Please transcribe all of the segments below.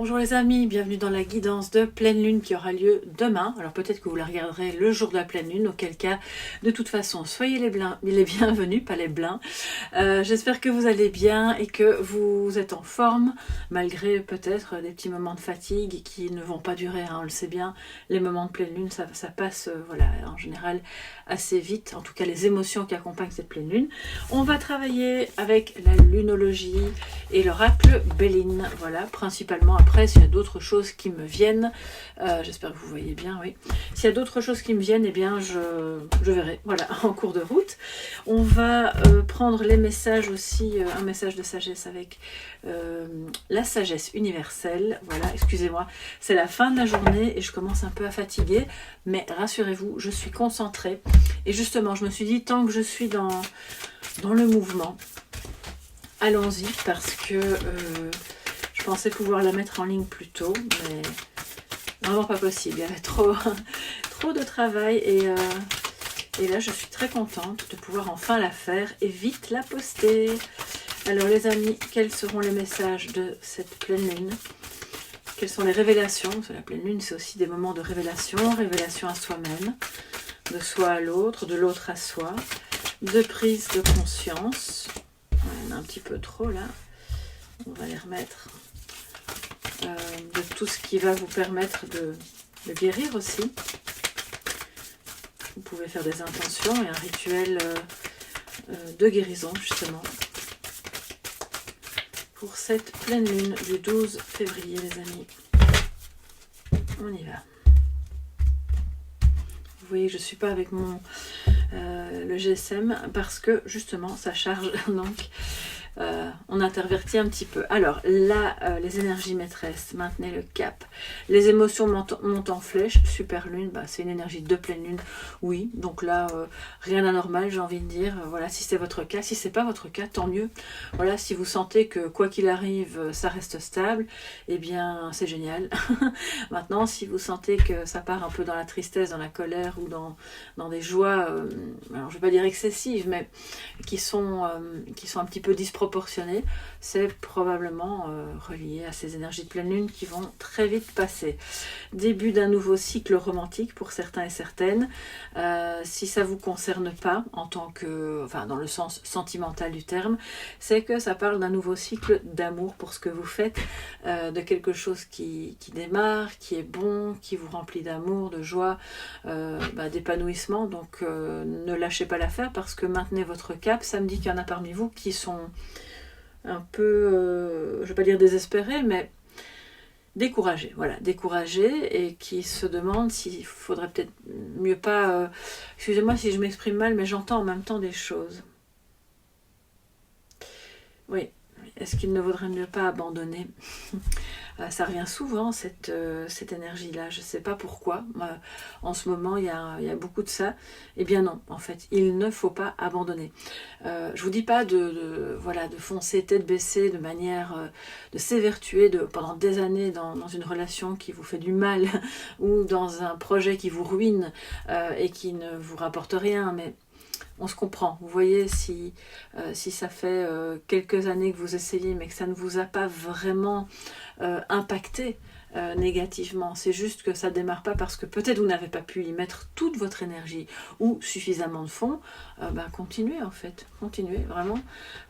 Bonjour les amis, bienvenue dans la guidance de pleine lune qui aura lieu demain. Alors peut-être que vous la regarderez le jour de la pleine lune, auquel cas, de toute façon, soyez les bienvenus, pas les blins. J'espère que vous allez bien et que vous êtes en forme, malgré peut-être des petits moments de fatigue qui ne vont pas durer, hein, on le sait bien. Les moments de pleine lune, ça passe voilà, en général assez vite, en tout cas les émotions qui accompagnent cette pleine lune. On va travailler avec la lunologie et l'oracle Béline, voilà, principalement. Après, s'il y a d'autres choses qui me viennent, j'espère que vous voyez bien, oui. S'il y a d'autres choses qui me viennent, eh bien, je verrai, voilà, en cours de route. On va prendre les messages aussi, un message de sagesse avec la sagesse universelle. Voilà, excusez-moi, c'est la fin de la journée et je commence un peu à fatiguer, mais rassurez-vous, je suis concentrée. Et justement, je me suis dit, tant que je suis dans le mouvement, allons-y, parce que je pensais pouvoir la mettre en ligne plus tôt, mais vraiment pas possible. Il y avait trop de travail et là, je suis très contente de pouvoir enfin la faire et vite la poster. Alors les amis, quels seront les messages de cette pleine lune? Quelles sont les révélations? Parce que la pleine lune, c'est aussi des moments de révélation à soi-même, de soi à l'autre, de l'autre à soi, de prise de conscience. On a un petit peu trop là, on va les remettre. De tout ce qui va vous permettre de guérir aussi. Vous pouvez faire des intentions et un rituel de guérison justement pour cette pleine lune du 12 février les amis. On y va. Vous voyez que je ne suis pas avec le GSM parce que justement ça charge, donc on intervertit un petit peu. Alors là, les énergies maîtresses, maintenez le cap. Les émotions montent en flèche, super lune, bah, c'est une énergie de pleine lune, oui. Donc là, rien d'anormal, j'ai envie de dire. Voilà, si c'est votre cas, si c'est pas votre cas, tant mieux. Voilà, si vous sentez que quoi qu'il arrive, ça reste stable, eh bien c'est génial. Maintenant, si vous sentez que ça part un peu dans la tristesse, dans la colère ou dans des joies, alors je vais pas dire excessives, mais qui sont un petit peu disproportionnées, c'est probablement relié à ces énergies de pleine lune qui vont très vite passer. Début d'un nouveau cycle romantique pour certains et certaines. Si ça ne vous concerne pas, en tant que, enfin dans le sens sentimental du terme, c'est que ça parle d'un nouveau cycle d'amour pour ce que vous faites, de quelque chose qui démarre, qui est bon, qui vous remplit d'amour, de joie, d'épanouissement. Donc ne lâchez pas l'affaire parce que maintenez votre cap. Ça me dit qu'il y en a parmi vous qui sont un peu, je ne vais pas dire désespérés, mais découragés, voilà, découragés et qui se demandent s'il faudrait peut-être mieux pas, excusez-moi si je m'exprime mal, mais j'entends en même temps des choses. Oui, est-ce qu'il ne vaudrait mieux pas abandonner? Ça revient souvent, cette énergie-là. Je ne sais pas pourquoi. En ce moment, il y a beaucoup de ça. Eh bien non, en fait, il ne faut pas abandonner. Je ne vous dis pas de foncer tête baissée de manière de s'évertuer pendant des années dans une relation qui vous fait du mal ou dans un projet qui vous ruine et qui ne vous rapporte rien, mais on se comprend. Vous voyez, si ça fait quelques années que vous essayez mais que ça ne vous a pas vraiment impacté négativement, c'est juste que ça ne démarre pas parce que peut-être vous n'avez pas pu y mettre toute votre énergie ou suffisamment de fond, continuez en fait, continuez vraiment,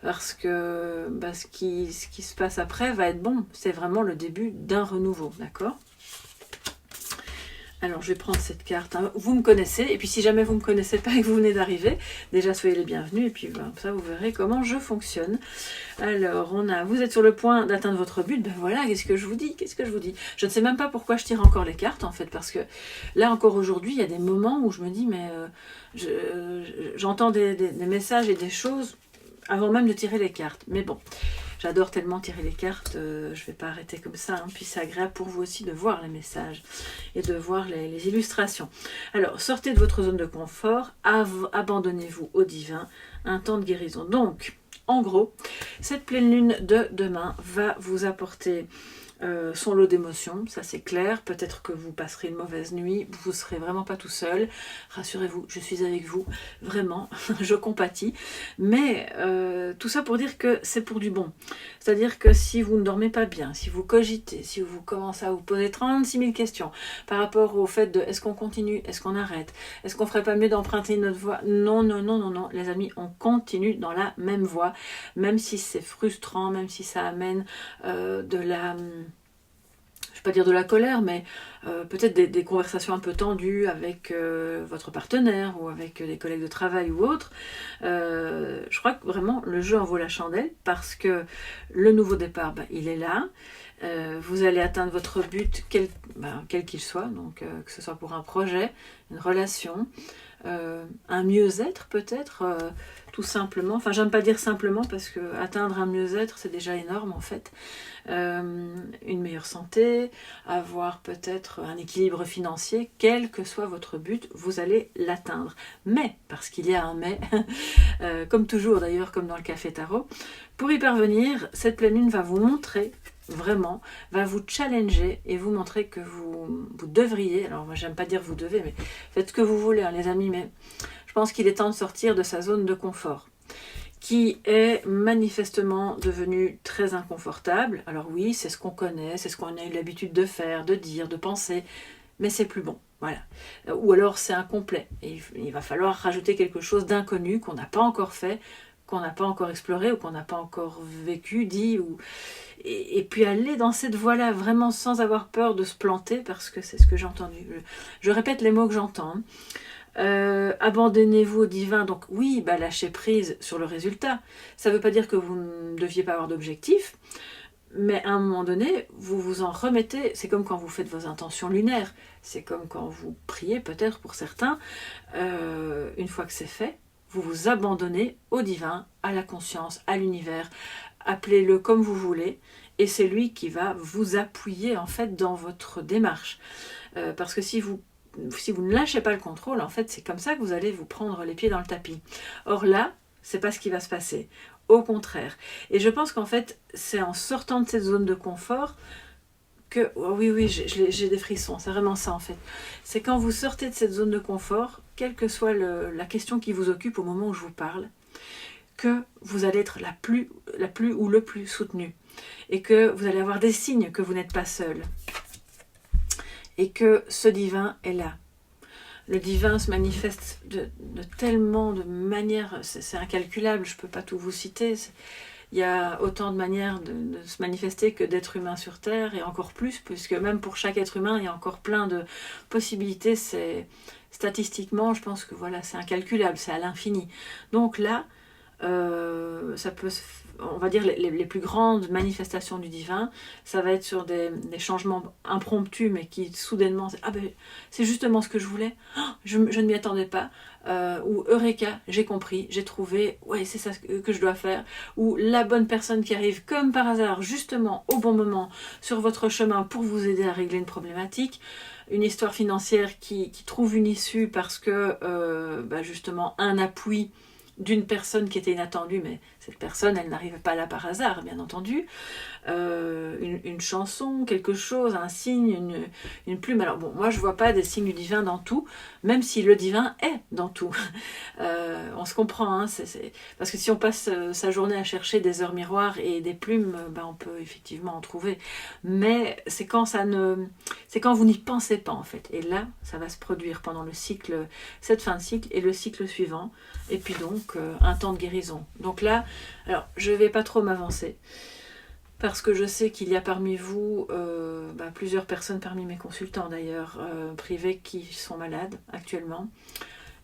parce que ce qui se passe après va être bon, c'est vraiment le début d'un renouveau, d'accord ? Alors, je vais prendre cette carte. Hein. Vous me connaissez, et puis si jamais vous ne me connaissez pas et que vous venez d'arriver, déjà soyez les bienvenus, et puis ça, vous verrez comment je fonctionne. Alors, vous êtes sur le point d'atteindre votre but. Ben voilà, qu'est-ce que je vous dis? Je ne sais même pas pourquoi je tire encore les cartes, en fait, parce que là, encore aujourd'hui, il y a des moments où je me dis, mais j'entends des messages et des choses avant même de tirer les cartes. Mais bon, j'adore tellement tirer les cartes, je ne vais pas arrêter comme ça. Hein. Puis c'est agréable pour vous aussi de voir les messages et de voir les illustrations. Alors, sortez de votre zone de confort, abandonnez-vous au divin, un temps de guérison. Donc, en gros, cette pleine lune de demain va vous apporter son lot d'émotions, ça c'est clair. Peut-être que vous passerez une mauvaise nuit, vous ne serez vraiment pas tout seul. Rassurez-vous, je suis avec vous, vraiment, je compatis. Mais tout ça pour dire que c'est pour du bon. C'est-à-dire que si vous ne dormez pas bien, si vous cogitez, si vous commencez à vous poser 36 000 questions par rapport au fait de est-ce qu'on continue, est-ce qu'on arrête, est-ce qu'on ferait pas mieux d'emprunter notre voie? Non, non, non, non, non, les amis, on continue dans la même voie, même si c'est frustrant, même si ça amène de la... je ne vais pas dire de la colère, mais peut-être des conversations un peu tendues avec votre partenaire ou avec des collègues de travail ou autres. Je crois que vraiment le jeu en vaut la chandelle parce que le nouveau départ, il est là. Vous allez atteindre votre but, quel qu'il soit, donc que ce soit pour un projet, une relation, un mieux-être peut-être, tout simplement. Enfin, j'aime pas dire simplement parce que atteindre un mieux-être, c'est déjà énorme en fait. Une meilleure santé, avoir peut-être un équilibre financier, quel que soit votre but, vous allez l'atteindre. Mais, parce qu'il y a un mais, comme toujours d'ailleurs, comme dans le café tarot, pour y parvenir, cette pleine lune va vous montrer, vraiment, va vous challenger et vous montrer que vous devriez, alors moi j'aime pas dire vous devez, mais faites ce que vous voulez, hein, les amis, mais je pense qu'il est temps de sortir de sa zone de confort, qui est manifestement devenu très inconfortable. Alors oui, c'est ce qu'on connaît, c'est ce qu'on a eu l'habitude de faire, de dire, de penser, mais c'est plus bon. Voilà. Ou alors c'est incomplet. Et il va falloir rajouter quelque chose d'inconnu qu'on n'a pas encore fait, qu'on n'a pas encore exploré ou qu'on n'a pas encore vécu, dit. Et puis aller dans cette voie-là, vraiment sans avoir peur de se planter, parce que c'est ce que j'ai entendu. Je répète les mots que j'entends. Abandonnez-vous au divin, donc oui, lâchez prise sur le résultat. Ça ne veut pas dire que vous ne deviez pas avoir d'objectif, mais à un moment donné, vous vous en remettez. C'est comme quand vous faites vos intentions lunaires, c'est comme quand vous priez peut-être pour certains. Une fois que c'est fait, vous vous abandonnez au divin, à la conscience, à l'univers, appelez-le comme vous voulez, et c'est lui qui va vous appuyer en fait dans votre démarche. Parce que si vous ne lâchez pas le contrôle, en fait, c'est comme ça que vous allez vous prendre les pieds dans le tapis. Or là, c'est pas ce qui va se passer. Au contraire. Et je pense qu'en fait, c'est en sortant de cette zone de confort que... Oh oui, j'ai des frissons. C'est vraiment ça, en fait. C'est quand vous sortez de cette zone de confort, quelle que soit la question qui vous occupe au moment où je vous parle, que vous allez être la plus ou le plus soutenu. Et que vous allez avoir des signes que vous n'êtes pas seul. Et que ce divin est là. Le divin se manifeste de tellement de manières, c'est incalculable, je ne peux pas tout vous citer. Il y a autant de manières de se manifester que d'êtres humains sur Terre, et encore plus, puisque même pour chaque être humain, il y a encore plein de possibilités. Statistiquement, je pense que voilà, c'est incalculable, c'est à l'infini. Donc là, ça peut, on va dire les plus grandes manifestations du divin, ça va être sur des changements impromptus, mais qui soudainement, c'est justement ce que je voulais, je ne m'y attendais pas, ou Eureka, j'ai compris, j'ai trouvé, ouais, c'est ça que je dois faire, ou la bonne personne qui arrive comme par hasard, justement au bon moment, sur votre chemin pour vous aider à régler une problématique. Une histoire financière qui trouve une issue parce que justement un appui d'une personne qui était inattendue, mais cette personne, elle n'arrive pas là par hasard, bien entendu. Une chanson, quelque chose, un signe, une plume. Alors bon, moi je vois pas des signes du divin dans tout, même si le divin est dans tout. On se comprend, hein, parce que si on passe sa journée à chercher des heures miroirs et des plumes, on peut effectivement en trouver. Mais c'est quand vous n'y pensez pas en fait. Et là, ça va se produire pendant le cycle, cette fin de cycle et le cycle suivant. Et puis donc un temps de guérison. Donc là, alors je ne vais pas trop m'avancer. Parce que je sais qu'il y a parmi vous plusieurs personnes, parmi mes consultants d'ailleurs, privés, qui sont malades actuellement.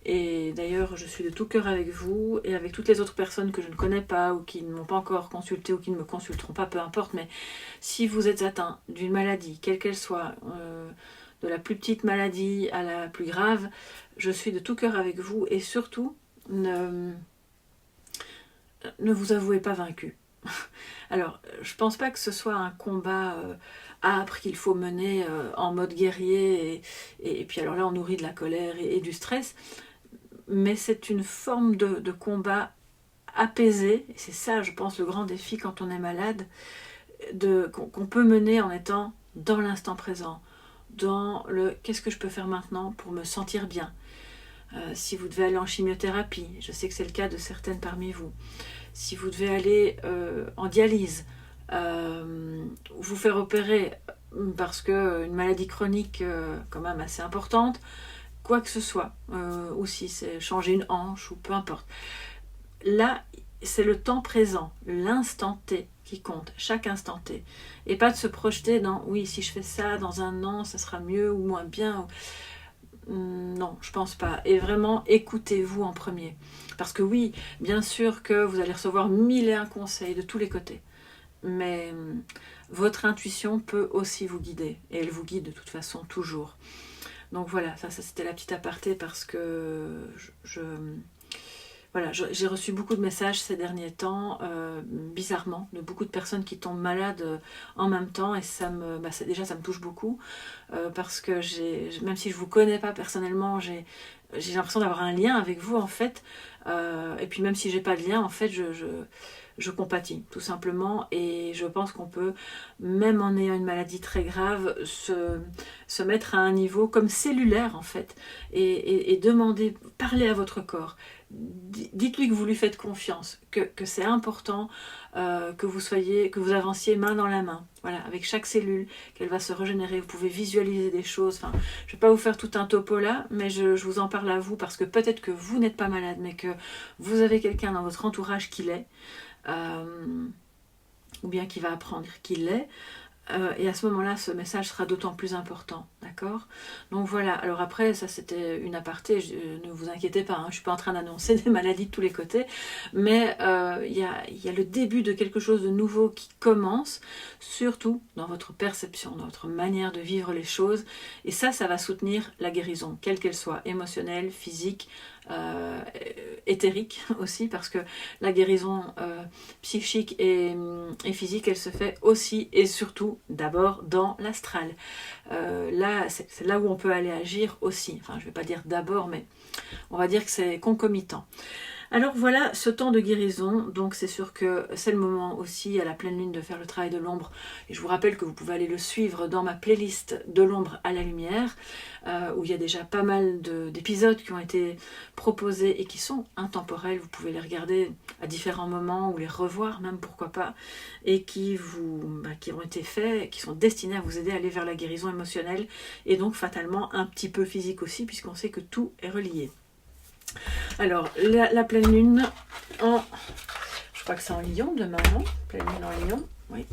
Et d'ailleurs, je suis de tout cœur avec vous et avec toutes les autres personnes que je ne connais pas ou qui ne m'ont pas encore consulté ou qui ne me consulteront pas, peu importe. Mais si vous êtes atteint d'une maladie, quelle qu'elle soit, de la plus petite maladie à la plus grave, je suis de tout cœur avec vous. Et surtout, ne vous avouez pas vaincu. Alors, je pense pas que ce soit un combat âpre qu'il faut mener en mode guerrier et puis alors là on nourrit de la colère et du stress, mais c'est une forme de combat apaisé, et c'est ça je pense le grand défi quand on est malade, qu'on peut mener en étant dans l'instant présent, dans le qu'est-ce que je peux faire maintenant pour me sentir bien. Si vous devez aller en chimiothérapie, je sais que c'est le cas de certaines parmi vous, si vous devez aller en dialyse, vous faire opérer parce qu'une maladie chronique quand même assez importante, quoi que ce soit, ou si c'est changer une hanche ou peu importe. Là, c'est le temps présent, l'instant T qui compte, chaque instant T. Et pas de se projeter dans, oui, si je fais ça dans un an, ça sera mieux ou moins bien. Non, je pense pas. Et vraiment, écoutez-vous en premier. Parce que oui, bien sûr que vous allez recevoir 1001 conseils de tous les côtés. Mais votre intuition peut aussi vous guider. Et elle vous guide de toute façon toujours. Donc voilà, ça c'était la petite aparté parce que voilà, j'ai reçu beaucoup de messages ces derniers temps, bizarrement, de beaucoup de personnes qui tombent malades en même temps, et déjà ça me touche beaucoup, parce que même si je ne vous connais pas personnellement, j'ai l'impression d'avoir un lien avec vous en fait, et puis même si j'ai pas de lien, en fait, je compatis tout simplement, et je pense qu'on peut, même en ayant une maladie très grave, se mettre à un niveau comme cellulaire en fait, et demander, parler à votre corps. Dites-lui que vous lui faites confiance, que c'est important que vous avanciez main dans la main, voilà, avec chaque cellule, qu'elle va se régénérer. Vous pouvez visualiser des choses. Enfin, je ne vais pas vous faire tout un topo là, mais je vous en parle à vous parce que peut-être que vous n'êtes pas malade, mais que vous avez quelqu'un dans votre entourage qui l'est, ou bien qui va apprendre qu'il l'est. Et à ce moment-là, ce message sera d'autant plus important, d'accord? Donc voilà, alors après, ça c'était une aparté, ne vous inquiétez pas, hein, je ne suis pas en train d'annoncer des maladies de tous les côtés, mais il y a le début de quelque chose de nouveau qui commence, surtout dans votre perception, dans votre manière de vivre les choses, et ça va soutenir la guérison, quelle qu'elle soit, émotionnelle, physique, éthérique aussi, parce que la guérison psychique et physique, elle se fait aussi et surtout d'abord dans l'astral. Là, c'est là où on peut aller agir aussi. Enfin, je ne vais pas dire d'abord, mais on va dire que c'est concomitant. Alors voilà ce temps de guérison, donc c'est sûr que c'est le moment aussi à la pleine lune de faire le travail de l'ombre, et je vous rappelle que vous pouvez aller le suivre dans ma playlist de l'ombre à la lumière, où il y a déjà pas mal d'épisodes qui ont été proposés et qui sont intemporels. Vous pouvez les regarder à différents moments ou les revoir même, pourquoi pas, et qui ont été faits, qui sont destinés à vous aider à aller vers la guérison émotionnelle et donc fatalement un petit peu physique aussi, puisqu'on sait que tout est relié. Alors, la pleine lune je crois que c'est en Lion demain, non? Pleine lune en Lion, oui.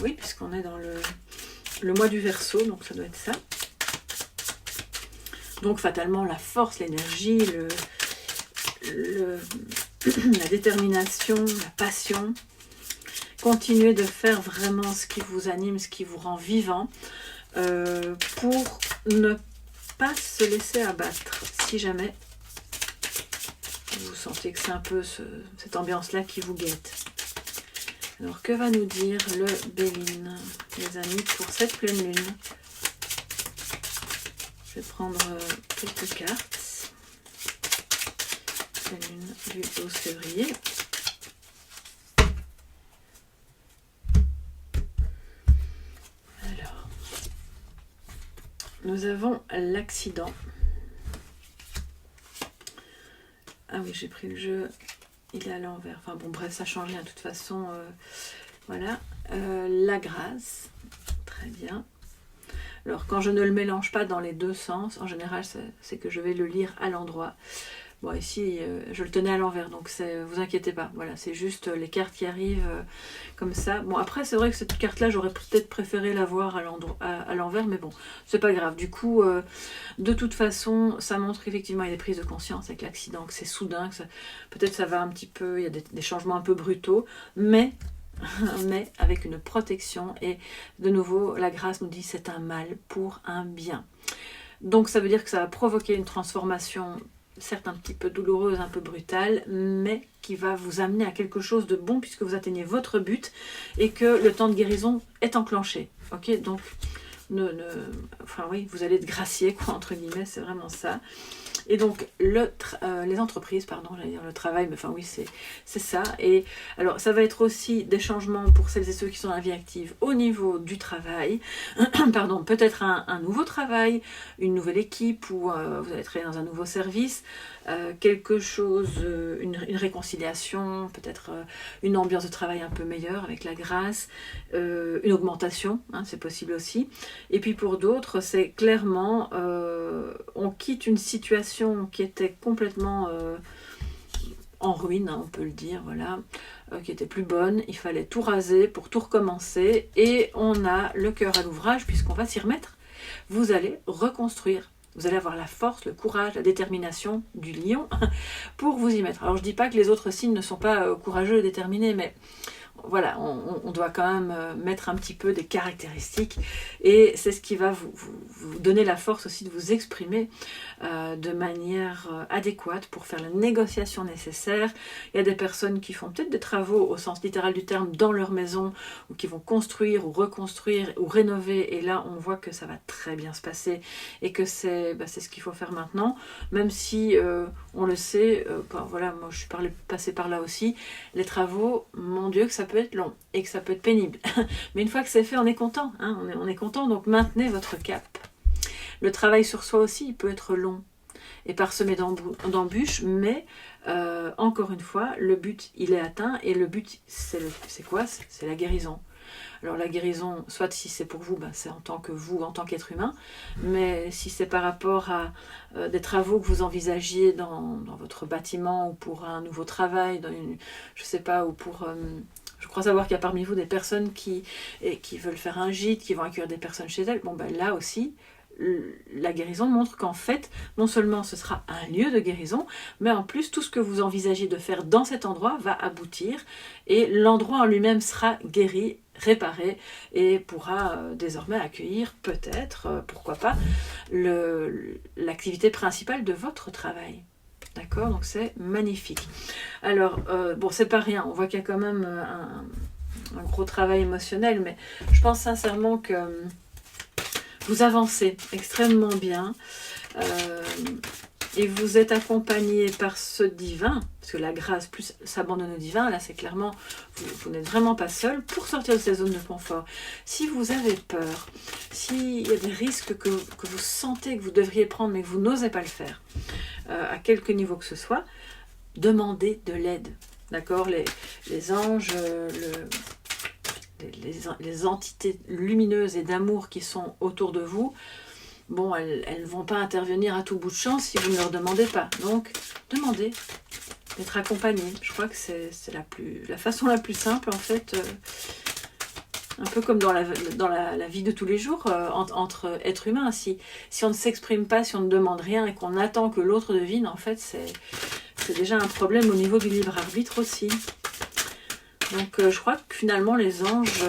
Oui, puisqu'on est dans le mois du Verseau, donc ça doit être ça. Donc fatalement, la force, l'énergie, la détermination, la passion. Continuez de faire vraiment ce qui vous anime, ce qui vous rend vivant, pour ne pas se laisser abattre. Si jamais vous sentez que c'est un peu cette ambiance-là qui vous guette. Alors, que va nous dire le Béline, les amis, pour cette pleine lune? Je vais prendre quelques cartes. Pleine lune du 12 février. Alors, nous avons l'accident. Ah oui, j'ai pris le jeu, il est à l'envers. Enfin bon, bref, ça change rien de toute façon. Voilà. La grâce. Très bien. Alors, quand je ne le mélange pas dans les deux sens, en général, c'est que je vais le lire à l'endroit. Bon, ici, je le tenais à l'envers, donc vous inquiétez pas. Voilà, c'est juste les cartes qui arrivent comme ça. Bon, après, c'est vrai que cette carte-là, j'aurais peut-être préféré la voir à l'envers, mais bon, c'est pas grave. Du coup, de toute façon, ça montre qu'effectivement, il y a des prises de conscience avec l'accident, que c'est soudain, que peut-être ça va un petit peu, il y a des changements un peu brutaux, mais avec une protection. Et de nouveau, la grâce nous dit c'est un mal pour un bien. Donc, ça veut dire que ça va provoquer une transformation, certes un petit peu douloureuse, un peu brutale, mais qui va vous amener à quelque chose de bon puisque vous atteignez votre but et que le temps de guérison est enclenché. Ok, donc enfin oui, vous allez être gracié, quoi, entre guillemets, c'est vraiment ça. Et donc, les entreprises, pardon, j'allais dire le travail, mais enfin oui, c'est ça. Et alors, ça va être aussi des changements pour celles et ceux qui sont dans la vie active au niveau du travail. Pardon, peut-être un nouveau travail, une nouvelle équipe, ou vous allez travailler dans un nouveau service, quelque chose, une réconciliation, peut-être une ambiance de travail un peu meilleure avec la grâce, une augmentation, hein, c'est possible aussi. Et puis pour d'autres, c'est clairement, on quitte une situation qui était complètement en ruine, hein, on peut le dire, voilà, qui était plus bonne. Il fallait tout raser pour tout recommencer, et on a le cœur à l'ouvrage puisqu'on va s'y remettre. Vous allez reconstruire. Vous allez avoir la force, le courage, la détermination du lion pour vous y mettre. Alors je ne dis pas que les autres signes ne sont pas courageux et déterminés, mais voilà, on doit quand même mettre un petit peu des caractéristiques, et c'est ce qui va vous donner la force aussi de vous exprimer de manière adéquate pour faire la négociation nécessaire. Il y a des personnes qui font peut-être des travaux au sens littéral du terme dans leur maison, ou qui vont construire ou reconstruire ou rénover, et là on voit que ça va très bien se passer et que c'est ce qu'il faut faire maintenant, même si on le sait, voilà, moi je suis passée par là aussi, les travaux, mon Dieu que ça peut être long et que ça peut être pénible. Mais une fois que c'est fait, on est content, hein, on est content, donc maintenez votre cap. Le travail sur soi aussi, il peut être long et parsemé d'embûches, mais encore une fois, le but, il est atteint, et le but, c'est quoi? C'est la guérison. Alors la guérison, soit si c'est pour vous, c'est en tant qu'être humain, mais si c'est par rapport à des travaux que vous envisagiez dans votre bâtiment, ou pour un nouveau travail, je sais pas, ou pour... je crois savoir qu'il y a parmi vous des personnes qui veulent faire un gîte, qui vont accueillir des personnes chez elles. Bon, là aussi, la guérison montre qu'en fait, non seulement ce sera un lieu de guérison, mais en plus, tout ce que vous envisagez de faire dans cet endroit va aboutir, et l'endroit en lui-même sera guéri, réparé, et pourra désormais accueillir peut-être, pourquoi pas, l'activité principale de votre travail. D'accord? Donc c'est magnifique. Alors, bon, c'est pas rien, on voit qu'il y a quand même un gros travail émotionnel, mais je pense sincèrement que vous avancez extrêmement bien, et vous êtes accompagné par ce divin, parce que la grâce plus s'abandonne au divin, là c'est clairement, vous n'êtes vraiment pas seul pour sortir de ces zones de confort. Si vous avez peur, s'il y a des risques que vous sentez que vous devriez prendre mais que vous n'osez pas le faire, à quelque niveau que ce soit, demandez de l'aide. D'accord? Les anges, les entités lumineuses et d'amour qui sont autour de vous, bon, elles ne vont pas intervenir à tout bout de champ si vous ne leur demandez pas. Donc, demandez d'être accompagné. Je crois que c'est la façon la plus simple, en fait, un peu comme dans la vie de tous les jours, entre êtres humains. Si on ne s'exprime pas, si on ne demande rien et qu'on attend que l'autre devine, en fait, c'est déjà un problème au niveau du libre arbitre aussi. Donc, je crois que finalement, les anges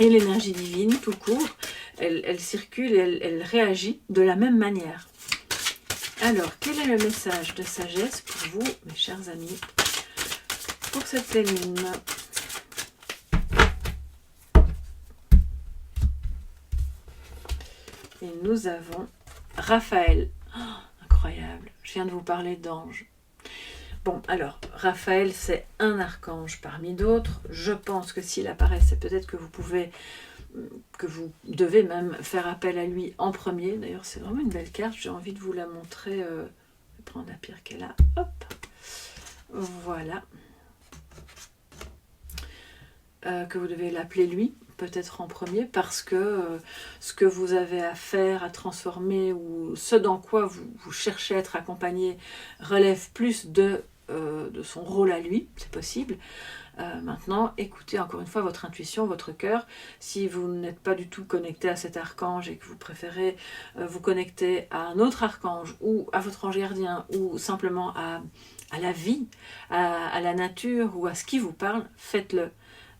et l'énergie divine, tout court, elle circule et elle réagit de la même manière. Alors, quel est le message de sagesse pour vous, mes chers amis, pour cette pleine lune? Et nous avons Raphaël. Oh, incroyable, je viens de vous parler d'ange. Bon, alors, Raphaël, c'est un archange parmi d'autres. Je pense que s'il apparaît, c'est peut-être que vous devez même faire appel à lui en premier. D'ailleurs, c'est vraiment une belle carte. J'ai envie de vous la montrer. Je vais prendre la pierre qu'elle a. Hop. Voilà. Que vous devez l'appeler lui, peut-être en premier, parce que ce que vous avez à faire, à transformer, ou ce dans quoi vous cherchez à être accompagné, relève plus de son rôle à lui, c'est possible. Maintenant, écoutez encore une fois votre intuition, votre cœur. Si vous n'êtes pas du tout connecté à cet archange et que vous préférez vous connecter à un autre archange, ou à votre ange gardien, ou simplement à la vie, à la nature, ou à ce qui vous parle, faites-le.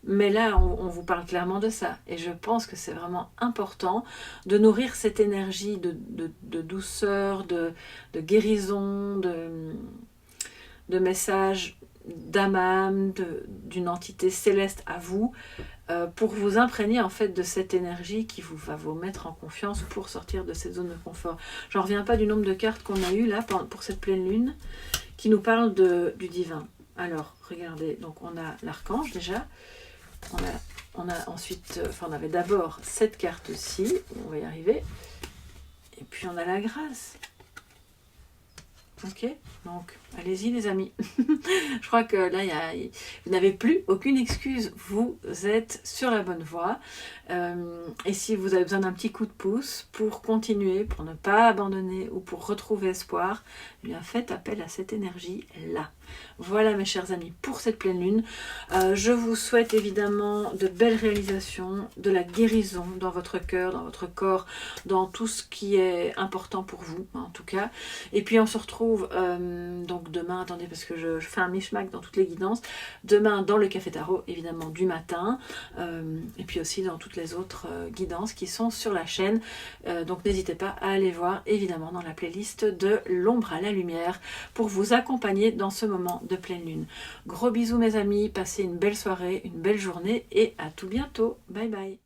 Mais là, on vous parle clairement de ça. Et je pense que c'est vraiment important de nourrir cette énergie de douceur, de guérison, de messages d'âme à âme, d'une entité céleste à vous, pour vous imprégner en fait de cette énergie qui va vous mettre en confiance pour sortir de cette zone de confort. J'en reviens pas du nombre de cartes qu'on a eu là pour cette pleine lune qui nous parle du divin. Alors regardez, donc on a l'archange déjà, on a ensuite, on avait d'abord cette carte-ci, on va y arriver, et puis on a la grâce. Ok, donc allez-y les amis. Je crois que là, vous n'avez plus aucune excuse. Vous êtes sur la bonne voie. Et si vous avez besoin d'un petit coup de pouce pour continuer, pour ne pas abandonner ou pour retrouver espoir, eh bien faites appel à cette énergie-là. Voilà mes chers amis pour cette pleine lune. Je vous souhaite évidemment de belles réalisations, de la guérison dans votre cœur, dans votre corps, dans tout ce qui est important pour vous en tout cas. Et puis on se retrouve donc demain, attendez parce que je fais un mishmash dans toutes les guidances, demain dans le Café Tarot évidemment du matin, et puis aussi dans toutes les autres guidances qui sont sur la chaîne, donc n'hésitez pas à aller voir évidemment dans la playlist de l'ombre à la lumière pour vous accompagner dans ce moment de pleine lune. Gros bisous mes amis, passez une belle soirée, une belle journée et à tout bientôt, bye bye.